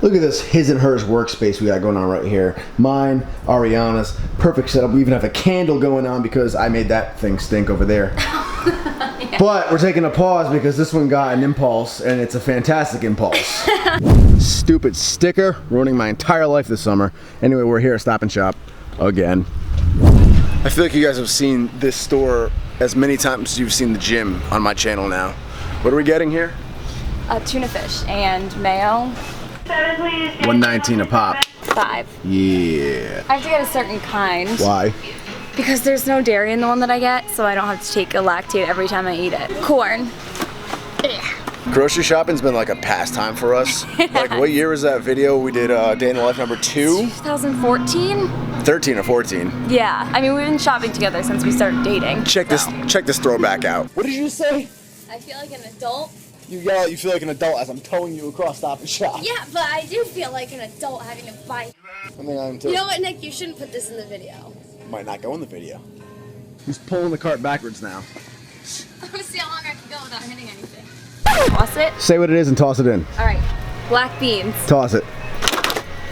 Look at this his and hers workspace we got going on right here. Mine, Ariana's, perfect setup. We even have a candle going on because I made that thing stink over there. Yeah. But we're taking a pause because this one got an impulse, and it's a fantastic impulse. Stupid sticker, ruining my entire life this summer. Anyway, we're here at Stop and Shop again. I feel like you guys have seen this store as many times as you've seen the gym on my channel now. What are we getting here? Tuna fish and mayo. $1.19 a pop. 5. Yeah. I have to get a certain kind. Why? Because there's no dairy in the one that I get, so I don't have to take a lactate every time I eat it. Corn. Grocery shopping's been like a pastime for us. Like, what year was that video we did Day in the Life number 2? 2014? 13 or 14. Yeah, I mean we've been shopping together since we started dating. Check this throwback out. What did you say? I feel like an adult. You yell out you feel like an adult as I'm towing you across Stop and Shop. Yeah, but I do feel like an adult having to buy. I mean, I'm too. You know what, Nick? You shouldn't put this in the video. Might not go in the video. Who's pulling the cart backwards now? Let's see how long I can go without hitting anything. Toss it. Say what it is and toss it in. Alright. Black beans. Toss it.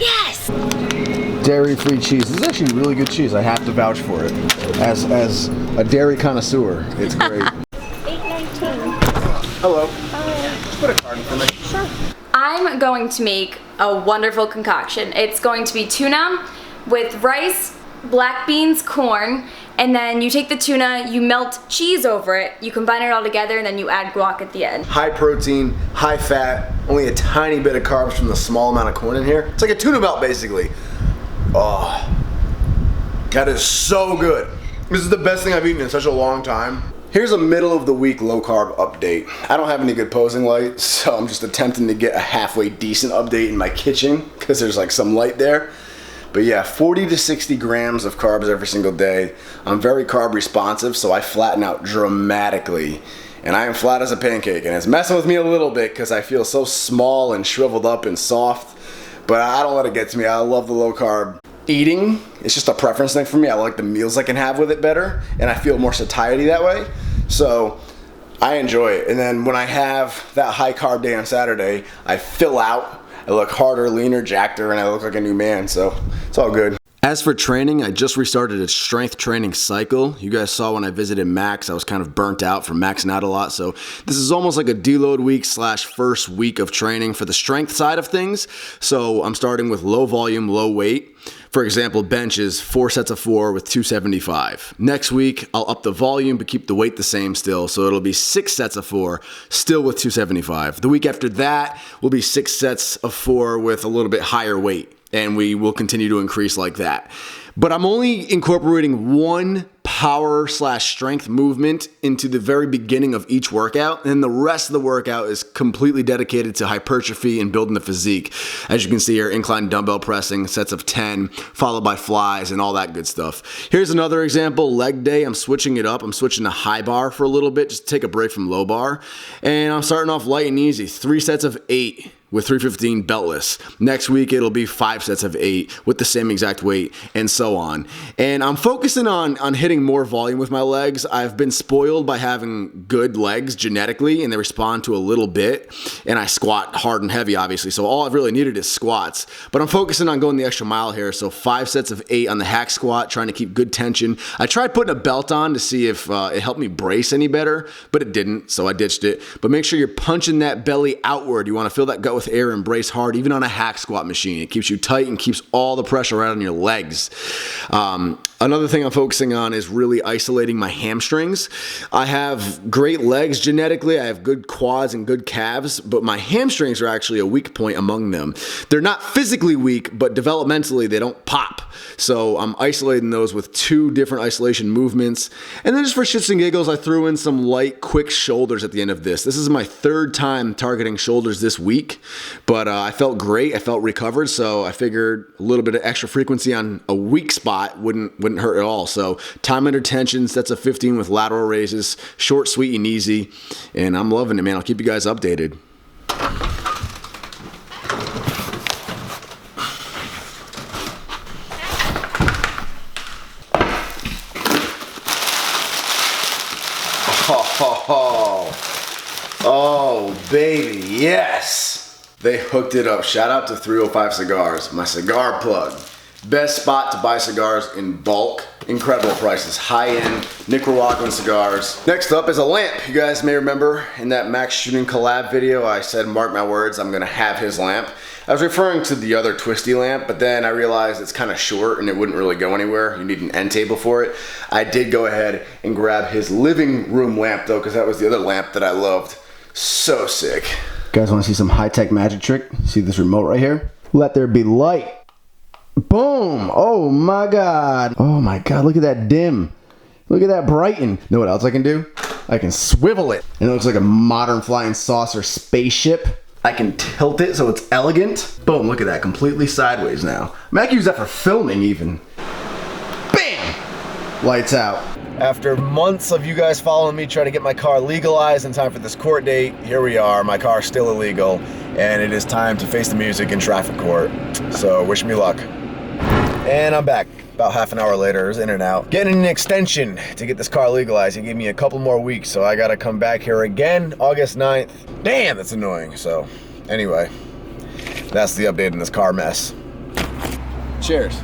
Yes! Dairy-free cheese. This is actually really good cheese. I have to vouch for it. As a dairy connoisseur, it's great. $8.19. Hello. Just put a card in for me. Sure. I'm going to make a wonderful concoction. It's going to be tuna with rice, black beans, corn, and then you take the tuna, you melt cheese over it, you combine it all together, and then you add guac at the end. High protein, high fat, only a tiny bit of carbs from the small amount of corn in here. It's like a tuna melt, basically. Oh, that is so good. This is the best thing I've eaten in such a long time. Here's a middle of the week low carb update. I don't have any good posing light, so I'm just attempting to get a halfway decent update in my kitchen because there's like some light there. But yeah, 40 to 60 grams of carbs every single day. I'm very carb responsive, so I flatten out dramatically. And I am flat as a pancake, and it's messing with me a little bit because I feel so small and shriveled up and soft. But I don't let it get to me. I love the low carb eating. It's just a preference thing for me. I like the meals I can have with it better, and I feel more satiety that way. So I enjoy it. And then when I have that high carb day on Saturday, I fill out. I look harder, leaner, jackeder, and I look like a new man, so it's all good. As for training, I just restarted a strength training cycle. You guys saw when I visited Max, I was kind of burnt out from maxing out a lot, so this is almost like a deload week / first week of training for the strength side of things. So I'm starting with low volume, low weight. For example, benches, 4 sets of 4 with 275. Next week, I'll up the volume but keep the weight the same still, so it'll be 6 sets of 4, still with 275. The week after that will be 6 sets of 4 with a little bit higher weight, and we will continue to increase like that. But I'm only incorporating one power / strength movement into the very beginning of each workout, and the rest of the workout is completely dedicated to hypertrophy and building the physique. As you can see here, incline dumbbell pressing, sets of 10, followed by flies and all that good stuff. Here's another example, leg day. I'm switching it up. I'm switching to high bar for a little bit, just to take a break from low bar. And I'm starting off light and easy, 3 sets of 8. With 315 beltless. Next week it'll be 5 sets of 8 with the same exact weight, and so on. And I'm focusing on hitting more volume with my legs. I've been spoiled by having good legs genetically, and they respond to a little bit. And I squat hard and heavy, obviously, so all I've really needed is squats. But I'm focusing on going the extra mile here, so 5 sets of 8 on the hack squat, trying to keep good tension. I tried putting a belt on to see if it helped me brace any better, but it didn't, so I ditched it. But make sure you're punching that belly outward. You want to fill that gut with air and brace hard, even on a hack squat machine. It keeps you tight and keeps all the pressure right on your legs. Another thing I'm focusing on is really isolating my hamstrings. I have great legs genetically. I have good quads and good calves, but my hamstrings are actually a weak point among them. They're not physically weak, but developmentally they don't pop. So I'm isolating those with 2 different isolation movements. And then just for shits and giggles, I threw in some light, quick shoulders at the end of this. This is my 3rd time targeting shoulders this week, but I felt great. I felt recovered, so I figured a little bit of extra frequency on a weak spot wouldn't hurt at all. So time under tension, sets of 15 with lateral raises, short, sweet, and easy. And I'm loving it, man. I'll keep you guys updated. Oh, baby, yes. They hooked it up. Shout out to 305 Cigars, my cigar plug. Best spot to buy cigars in bulk. Incredible prices, high-end Nicaraguan cigars. Next up is a lamp. You guys may remember in that Max Shooting collab video, I said, mark my words, I'm gonna have his lamp. I was referring to the other twisty lamp, but then I realized it's kind of short and it wouldn't really go anywhere. You need an end table for it. I did go ahead and grab his living room lamp though, because that was the other lamp that I loved. So sick. You guys wanna see some high-tech magic trick? See this remote right here? Let there be light. Boom! Oh my god. Oh my god, look at that dim. Look at that brighten. Know what else I can do? I can swivel it. And it looks like a modern flying saucer spaceship. I can tilt it so it's elegant. Boom, look at that, completely sideways now. I mean, I can use that for filming even. Bam! Lights out. After months of you guys following me trying to get my car legalized in time for this court date, here we are. My car's still illegal, and it is time to face the music in traffic court. So wish me luck. And I'm back. About half an hour later, it was in and out. Getting an extension to get this car legalized. He gave me a couple more weeks, so I gotta come back here again, August 9th. Damn, that's annoying. So, anyway, that's the update in this car mess. Cheers.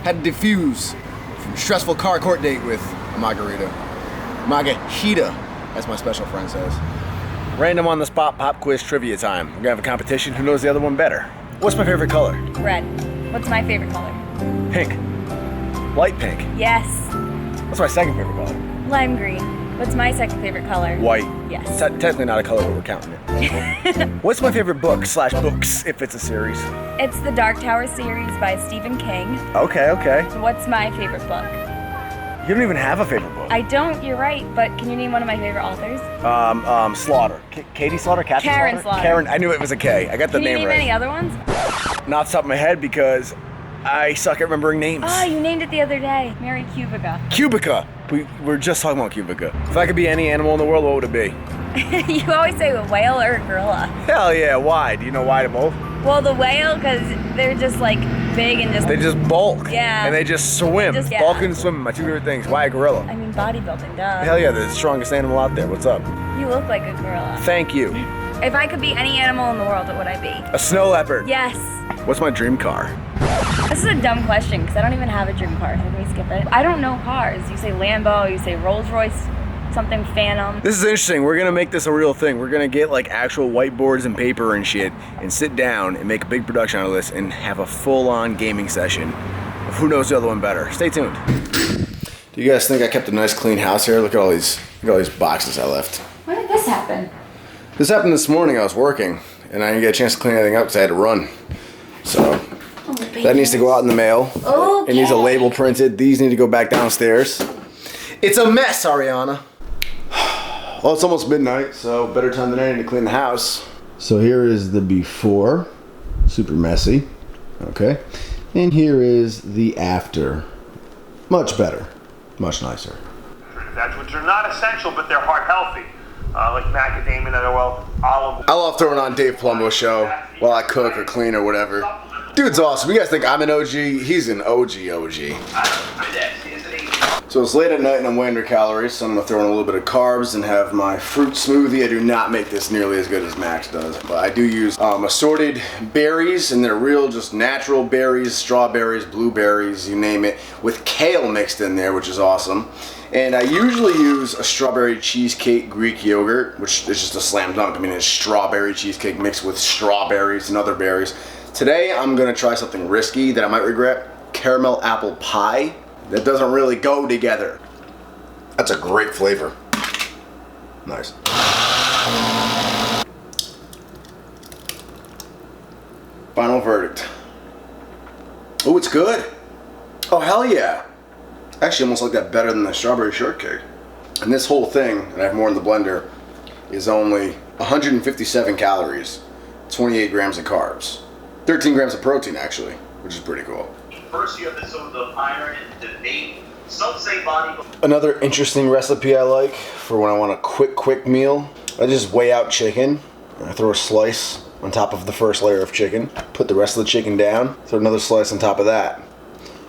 Had to diffuse from a stressful car court date with a margarita. Margarita, as my special friend says. Random on the spot pop quiz trivia time. We're gonna have a competition. Who knows the other one better? What's my favorite color? Red. What's my favorite color? Pink. Light pink. Yes. What's my second favorite color? Lime green. What's my second favorite color? White. Yes. Technically not a color, but we're counting it. What's my favorite book / books, if it's a series? It's the Dark Tower series by Stephen King. Okay, okay. What's my favorite book? You don't even have a favorite book. I don't, you're right, but can you name one of my favorite authors? Slaughter. Katie Slaughter? Kathy Karen Slaughter. Karen, I knew it was a K. I got the Can you name name right. any other ones? Not off the top of my head because I suck at remembering names. Oh, you named it the other day. Mary Cubica. Cubica. We were just talking about Cubica. If I could be any animal in the world, what would it be? You always say a whale or a gorilla. Hell yeah, why? Do you know why to both? Well, the whale, because they're just like big and just... They just bulk. Yeah. And they just swim. Yeah. Bulk and swim, my two favorite things. Why a gorilla? I mean, bodybuilding, duh. Hell yeah, they're the strongest animal out there. What's up? You look like a gorilla. Thank you. If I could be any animal in the world, what would I be? A snow leopard. Yes. What's my dream car? This is a dumb question, because I don't even have a dream car. Can we skip it? I don't know cars. You say Lambo, you say Rolls Royce, something Phantom. This is interesting. We're gonna make this a real thing. We're gonna get like actual whiteboards and paper and shit and sit down and make a big production out of this and have a full-on gaming session of who knows the other one better. Stay tuned. Do you guys think I kept a nice clean house here? Look at all these boxes I left. When did this happen? This happened this morning. I was working and I didn't get a chance to clean anything up because I had to run. So that needs to go out in the mail. Okay. It needs a label printed. These need to go back downstairs. It's a mess, Ariana. Well, it's almost midnight, so better time than any to clean the house. So here is the before, super messy, okay? And here is the after, much better, much nicer. That's which are not essential, but they're heart healthy, like macadamia nut oil, olive. I love throwing on Dave Palumbo's show while I cook or clean or whatever. Dude's awesome. You guys think I'm an OG? He's an OG. So it's late at night and I'm way under calories, so I'm gonna throw in a little bit of carbs and have my fruit smoothie. I do not make this nearly as good as Max does, but I do use assorted berries, and they're real, just natural berries, strawberries, blueberries, you name it, with kale mixed in there, which is awesome. And I usually use a strawberry cheesecake Greek yogurt, which is just a slam dunk. I mean, it's strawberry cheesecake mixed with strawberries and other berries. Today, I'm gonna try something risky that I might regret. Caramel apple pie. That doesn't really go together. That's a great flavor. Nice. Final verdict. Oh, it's good. Oh, hell yeah. Actually, almost like that better than the strawberry shortcake. And this whole thing, and I have more in the blender, is only 157 calories, 28 grams of carbs, 13 grams of protein actually, which is pretty cool. First, you have some of the iron and debate. Some say body. Another interesting recipe I like for when I want a quick meal. I just weigh out chicken. I throw a slice on top of the first layer of chicken. Put the rest of the chicken down. Throw another slice on top of that.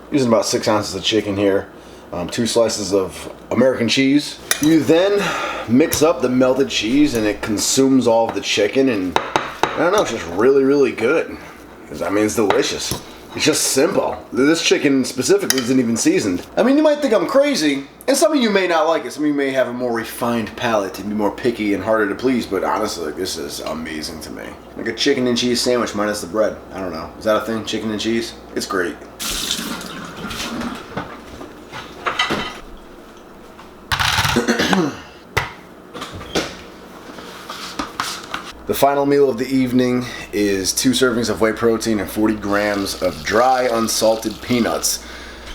Using about 6 ounces of chicken here. 2 slices of American cheese. You then mix up the melted cheese and it consumes all of the chicken, and I don't know, it's just really, really good. I mean, it's delicious. It's just simple. This chicken specifically isn't even seasoned. I mean, you might think I'm crazy, and some of you may not like it. Some of you may have a more refined palate and be more picky and harder to please, but honestly, this is amazing to me. Like a chicken and cheese sandwich minus the bread. I don't know. Is that a thing? Chicken and cheese? It's great. The final meal of the evening is 2 servings of whey protein and 40 grams of dry unsalted peanuts.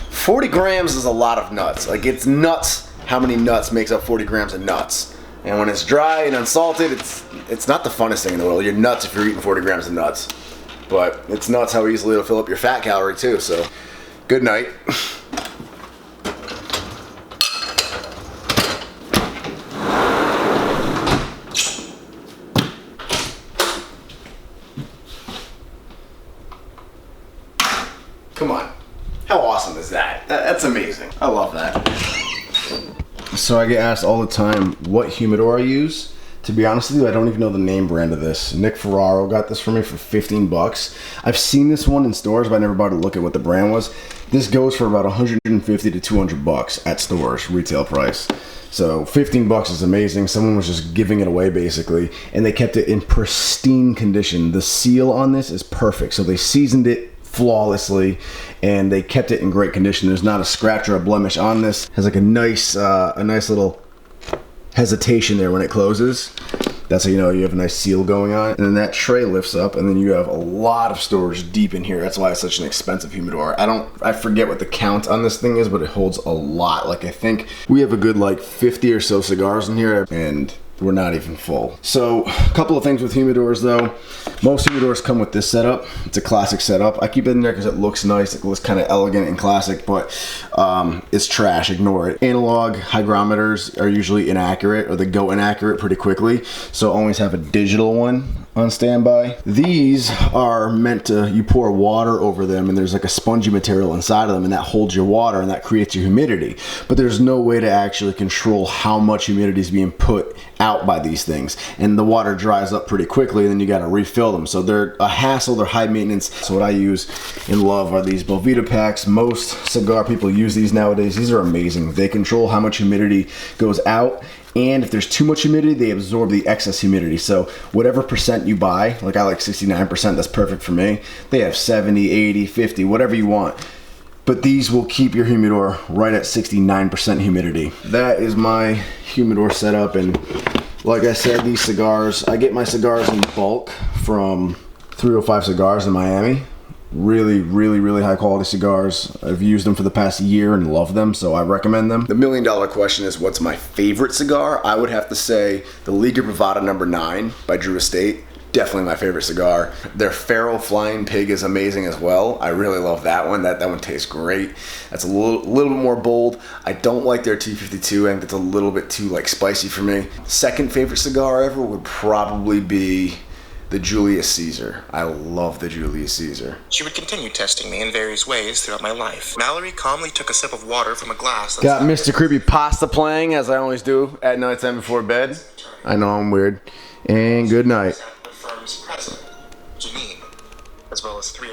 40 grams is a lot of nuts. Like, it's nuts how many nuts makes up 40 grams of nuts. And when it's dry and unsalted, it's not the funnest thing in the world. You're nuts if you're eating 40 grams of nuts. But it's nuts how easily it'll fill up your fat calorie too, so good night. Come on. How awesome is that? That's amazing. I love that. So I get asked all the time what humidor I use. To be honest with you, I don't even know the name brand of this. Nick Ferraro got this for me for 15 bucks. I've seen this one in stores, but I never bothered to look at what the brand was. This goes for about 150 to 200 bucks at stores, retail price. So 15 bucks is amazing. Someone was just giving it away basically, and they kept it in pristine condition. The seal on this is perfect. So they seasoned it flawlessly and they kept it in great condition. There's not a scratch or a blemish on this. It has like a nice little hesitation there when it closes. That's how you know you have a nice seal going on. And then that tray lifts up, and then you have a lot of storage deep in here. That's why it's such an expensive humidor. I forget what the count on this thing is, but it holds a lot. Like, I think we have a good like 50 or so cigars in here, and we're not even full. So a couple of things with humidors though. Most humidors come with this setup. It's a classic setup. I keep it in there because it looks nice. It looks kind of elegant and classic, but it's trash. Ignore it. Analog hygrometers are usually inaccurate, or they go inaccurate pretty quickly. So always have a digital one on standby. These are meant to, you pour water over them and there's like a spongy material inside of them, and that holds your water and that creates your humidity. But there's no way to actually control how much humidity is being put out by these things, and the water dries up pretty quickly, and then you got to refill them. So they're a hassle, they're high maintenance. So what I use and love are these Bovita packs. Most cigar people use these nowadays. These are amazing. They control how much humidity goes out, and if there's too much humidity, they absorb the excess humidity. So whatever percent you buy, like I like 69%, that's perfect for me. They have 70, 80, 50, whatever you want. But these will keep your humidor right at 69% humidity. That is my humidor setup, and like I said, these cigars, I get my cigars in bulk from 305 Cigars in Miami. Really, really, really high quality cigars. I've used them for the past year and love them, so I recommend them. The $1 million question is, what's my favorite cigar? I would have to say the Liga Privada No. 9 by Drew Estate. Definitely my favorite cigar. Their Feral Flying Pig is amazing as well. I really love that one. That one tastes great. That's a little bit more bold. I don't like their T52. I think that's a little bit too like spicy for me. Second favorite cigar ever would probably be the Julius Caesar. I love the Julius Caesar. She would continue testing me in various ways throughout my life. Mallory calmly took a sip of water from a glass. Got Mr. Creepy Pasta playing, as I always do at nighttime before bed. I know I'm weird. And good night. Firm's president, Janine, as well as 3